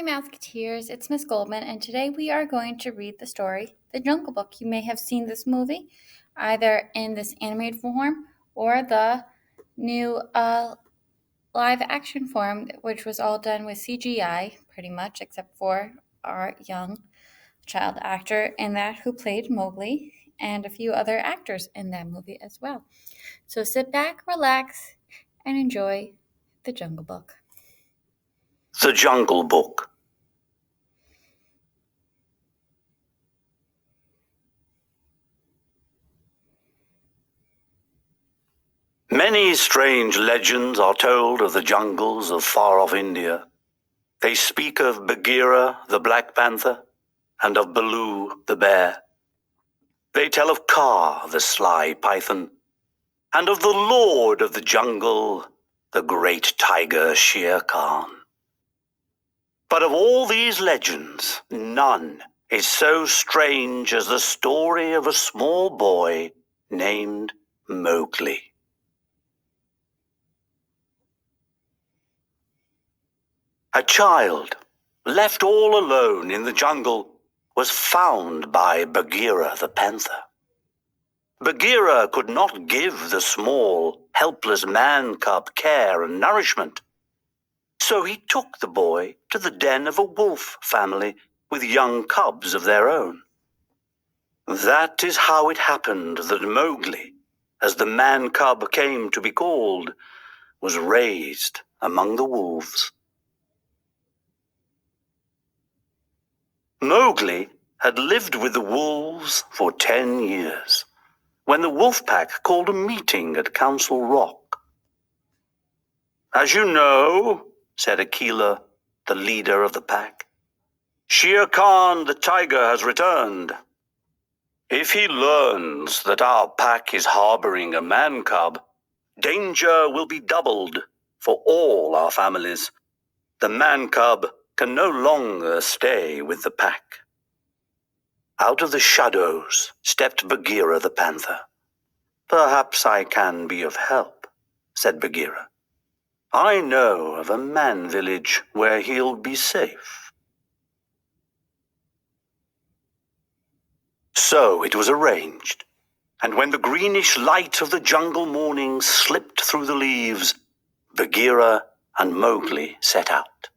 Hi, Mouseketeers. It's Miss Goldman, and today we are going to read the story, The Jungle Book. You may have seen this movie either in this animated form or the new live action form, which was all done with CGI, pretty much, except for our young child actor in that who played Mowgli and a few other actors in that movie as well. So sit back, relax, and enjoy The Jungle Book. The Jungle Book. Many strange legends are told of the jungles of far-off India. They speak of Bagheera, the Black Panther, and of Baloo, the bear. They tell of Kaa, the sly python, and of the Lord of the jungle, the great tiger Shere Khan. But of all these legends, none is so strange as the story of a small boy named Mowgli. A child, left all alone in the jungle, was found by Bagheera the panther. Bagheera could not give the small, helpless man-cub care and nourishment, so he took the boy to the den of a wolf family with young cubs of their own. That is how it happened that Mowgli, as the man-cub came to be called, was raised among the wolves. Mowgli had lived with the wolves for 10 years, when the wolf pack called a meeting at Council Rock. "As you know," said Akela, the leader of the pack, "Shere Khan the tiger has returned. If he learns that our pack is harboring a man-cub, danger will be doubled for all our families. The man-cub can no longer stay with the pack." Out of the shadows stepped Bagheera the panther. "Perhaps I can be of help," said Bagheera. "I know of a man village where he'll be safe." So it was arranged, and when the greenish light of the jungle morning slipped through the leaves, Bagheera and Mowgli set out.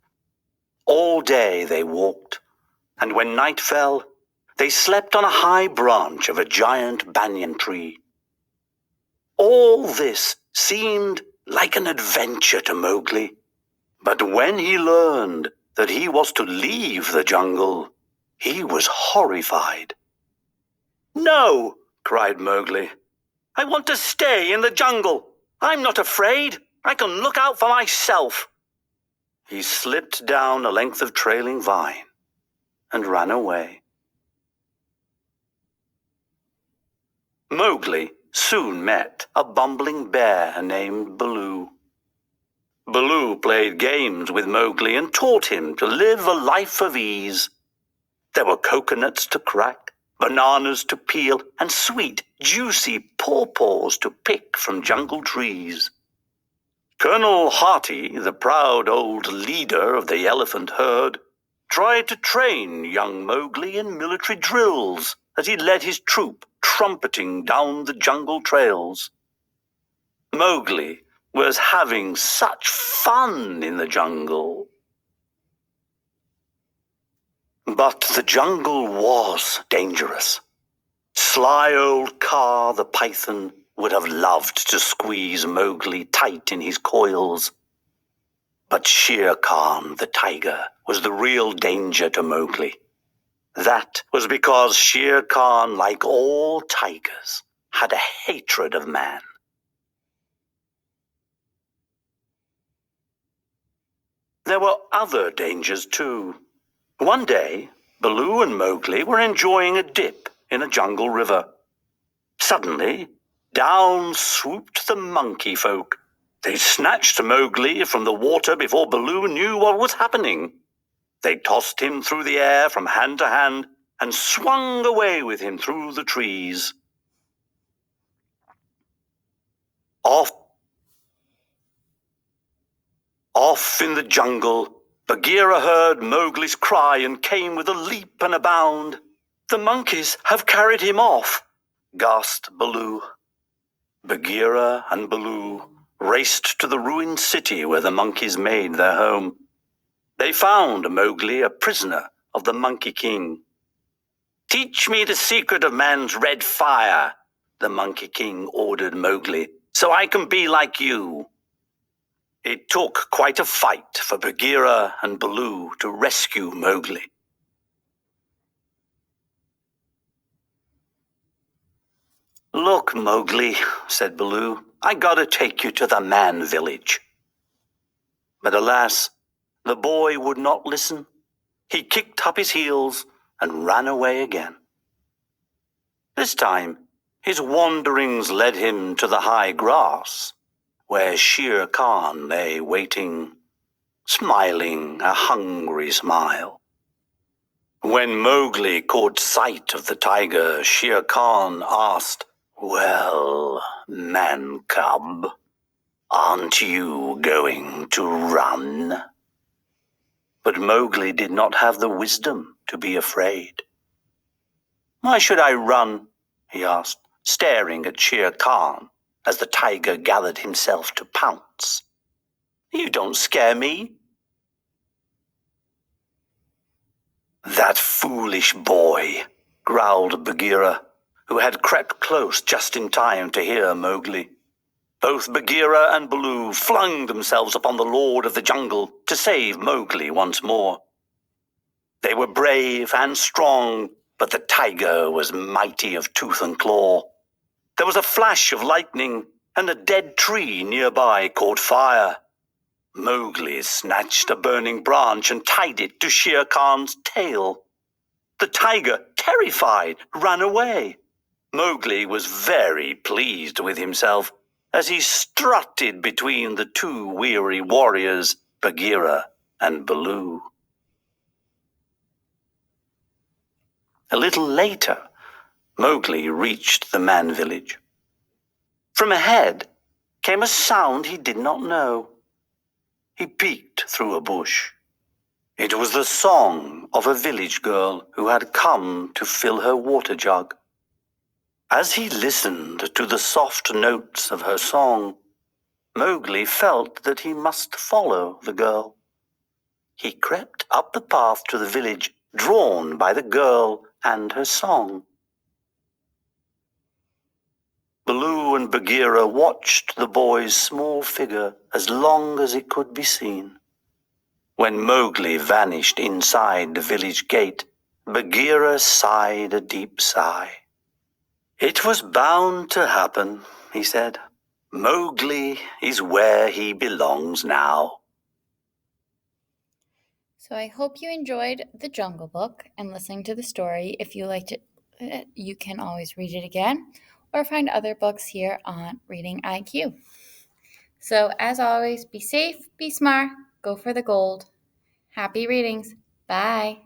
All day they walked, and when night fell, they slept on a high branch of a giant banyan tree. All this seemed like an adventure to Mowgli, but when he learned that he was to leave the jungle, he was horrified. "No!" cried Mowgli. "I want to stay in the jungle. I'm not afraid. I can look out for myself." He slipped down a length of trailing vine and ran away. Mowgli soon met a bumbling bear named Baloo. Baloo played games with Mowgli and taught him to live a life of ease. There were coconuts to crack, bananas to peel, and sweet, juicy pawpaws to pick from jungle trees. Colonel Hearty, the proud old leader of the elephant herd, tried to train young Mowgli in military drills as he led his troop trumpeting down the jungle trails. Mowgli was having such fun in the jungle. But the jungle was dangerous. Sly old Kaa the python would have loved to squeeze Mowgli tight in his coils. But Shere Khan the tiger was the real danger to Mowgli. That was because Shere Khan, like all tigers, had a hatred of man. There were other dangers too. One day, Baloo and Mowgli were enjoying a dip in a jungle river. Suddenly, down swooped the monkey folk. They snatched Mowgli from the water before Baloo knew what was happening. They tossed him through the air from hand to hand and swung away with him through the trees. Off in the jungle, Bagheera heard Mowgli's cry and came with a leap and a bound. "The monkeys have carried him off," gasped Baloo. Bagheera and Baloo raced to the ruined city where the monkeys made their home. They found Mowgli a prisoner of the Monkey King. "Teach me the secret of man's red fire," the Monkey King ordered Mowgli, "so I can be like you." It took quite a fight for Bagheera and Baloo to rescue Mowgli. "Look, Mowgli," said Baloo, "I gotta take you to the man village." But alas, the boy would not listen. He kicked up his heels and ran away again. This time, his wanderings led him to the high grass, where Shere Khan lay waiting, smiling a hungry smile. When Mowgli caught sight of the tiger, Shere Khan asked, "Well, man cub, aren't you going to run?" But Mowgli did not have the wisdom to be afraid. "Why should I run?" he asked, staring at Shere Khan as the tiger gathered himself to pounce. "You don't scare me." "That foolish boy," growled Bagheera, who had crept close just in time to hear Mowgli. Both Bagheera and Baloo flung themselves upon the Lord of the Jungle to save Mowgli once more. They were brave and strong, but the tiger was mighty of tooth and claw. There was a flash of lightning, and a dead tree nearby caught fire. Mowgli snatched a burning branch and tied it to Shere Khan's tail. The tiger, terrified, ran away. Mowgli was very pleased with himself as he strutted between the two weary warriors, Bagheera and Baloo. A little later, Mowgli reached the man village. From ahead came a sound he did not know. He peeked through a bush. It was the song of a village girl who had come to fill her water jug. As he listened to the soft notes of her song, Mowgli felt that he must follow the girl. He crept up the path to the village, drawn by the girl and her song. Baloo and Bagheera watched the boy's small figure as long as it could be seen. When Mowgli vanished inside the village gate, Bagheera sighed a deep sigh. "It was bound to happen," he said. "Mowgli is where he belongs now." So I hope you enjoyed The Jungle Book and listening to the story. If you liked it, you can always read it again or find other books here on Reading IQ. So as always, be safe, be smart, go for the gold. Happy readings. Bye.